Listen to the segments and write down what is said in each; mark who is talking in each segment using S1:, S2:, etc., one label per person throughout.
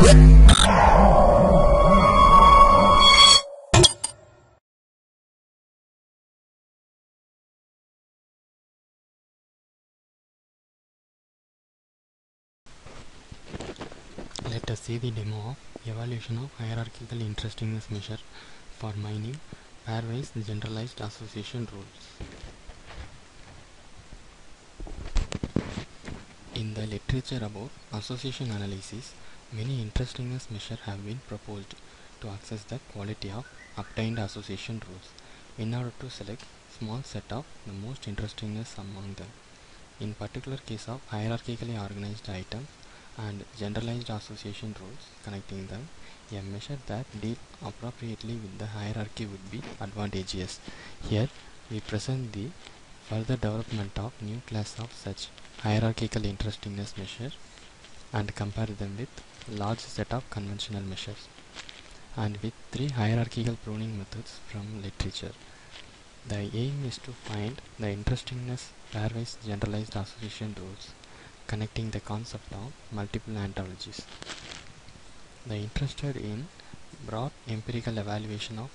S1: Let us see the demo of evaluation of hierarchical interestingness measure for mining pairwise generalized association rules. In the literature about association analysis, many interestingness measures have been proposed to assess the quality of obtained association rules in order to select small set of the most interestingness among them. In particular case of hierarchically organized items and generalized association rules connecting them, a measure that deal appropriately with the hierarchy would be advantageous. Here we present the further development of new class of such hierarchical interestingness measure and compare them with large set of conventional measures and with three hierarchical pruning methods from literature. The aim is to find the interestingness pairwise generalized association rules connecting the concept of multiple ontologies. The interested in broad empirical evaluation of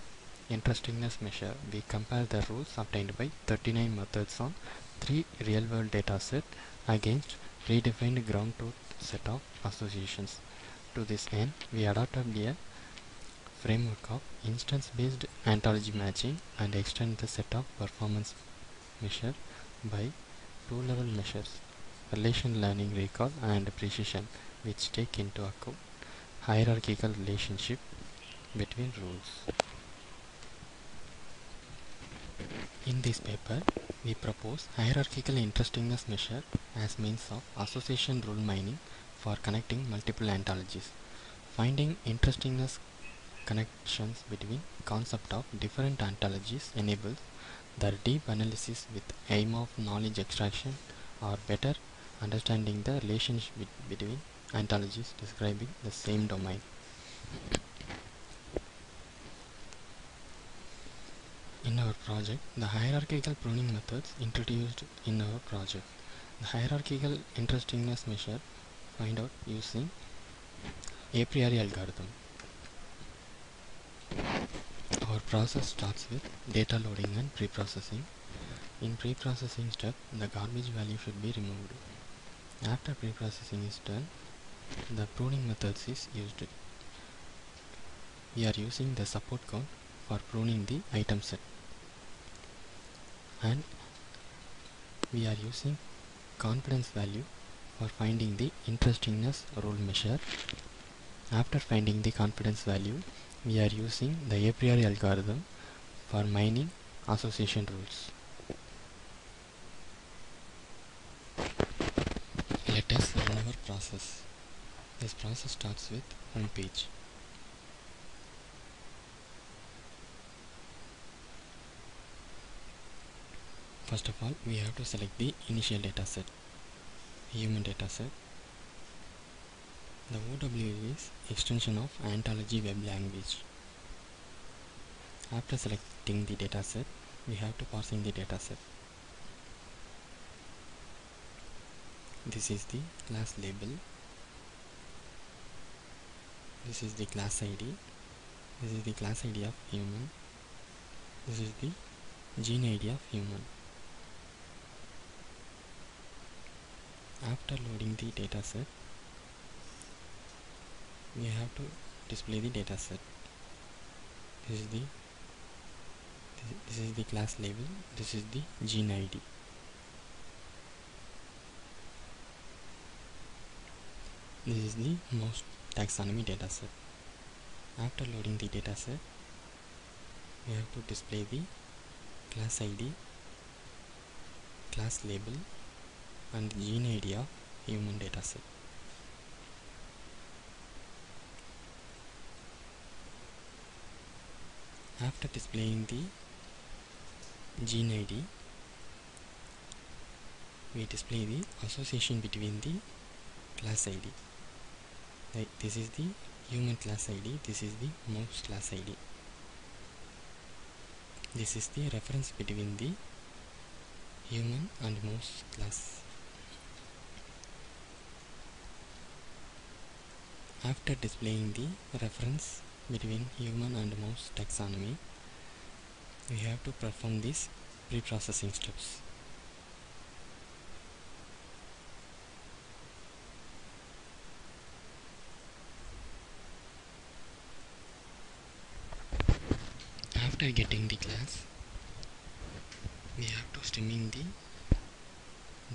S1: interestingness measure, we compare the rules obtained by 39 methods on 3 real-world datasets against predefined ground truth set of associations. To this end, we adopted a framework of instance-based ontology matching and extend the set of performance measure by two-level measures, relation learning recall and precision, which take into account hierarchical relationship between rules. In this paper, we propose hierarchical interestingness measure as means of association rule mining for connecting multiple ontologies. Finding interestingness connections between concept of different ontologies enables their deep analysis with aim of knowledge extraction or better understanding the relationship between ontologies describing the same domain. In our project, the hierarchical pruning methods introduced in our project. The hierarchical interestingness measure find out using a priori algorithm. Our process starts with data loading and pre-processing. In pre-processing step, the garbage value should be removed. After pre-processing is done, the pruning methods is used. We are using the support count for pruning the item set, and we are using confidence value for finding the interestingness rule measure. After finding the confidence value, we are using the a priori algorithm for mining association rules. Let us run our process. This process starts with home page. First of all, we have to select the initial dataset, human dataset. The OW is extension of ontology web language. After selecting the dataset, we have to parse in the dataset. This is the class label. This is the class ID. This is the class ID of human. This is the gene ID of human. After loading the dataset, we have to display the dataset. This is the class label. This is the gene ID. This is the mouse taxonomy dataset. After loading the dataset, we have to display the class ID, class label, and gene ID of human dataset. After displaying the gene ID, we display the association between the class ID. This is the human class ID, this is the mouse class ID. This is the reference between the human and mouse class. After displaying the reference between human and mouse taxonomy, we have to perform these pre-processing steps. After getting the class, we have to stemming the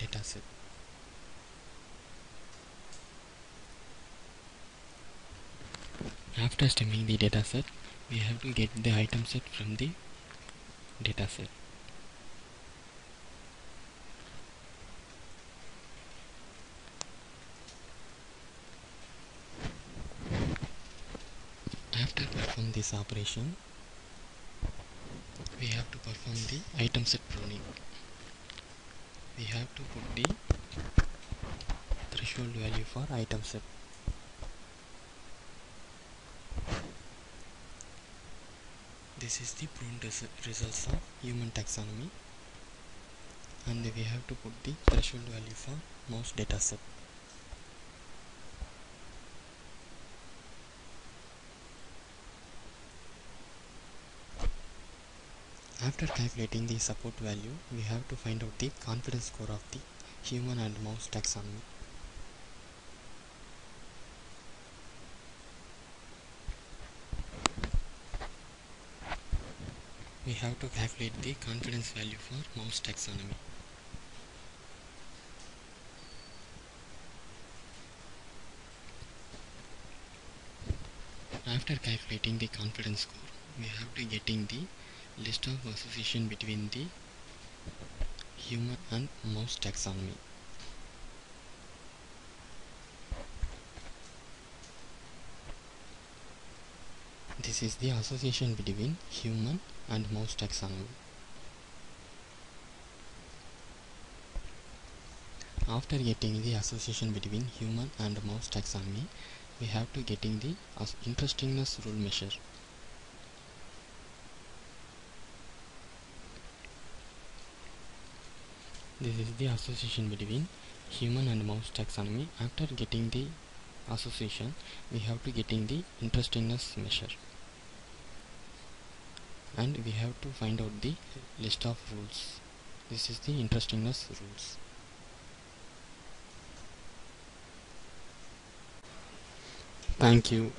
S1: dataset. After stemming the dataset, we have to get the item set from the dataset. After perform this operation, we have to perform the item set pruning. We have to put the threshold value for item set. This is the pruned results of human taxonomy, and we have to put the threshold value for mouse dataset. After calculating the support value, we have to find out the confidence score of the human and mouse taxonomy. We have to calculate the confidence value for mouse taxonomy. After calculating the confidence score, we have to getting the list of association between the human and mouse taxonomy. This is the association between human and mouse taxonomy. After getting the association between human and mouse taxonomy, we have to getting the interestingness rule measure. This is the association between human and mouse taxonomy. After getting the association, we have to getting the interestingness measure, and we have to find out the list of rules. This is the interestingness rules. Thank you.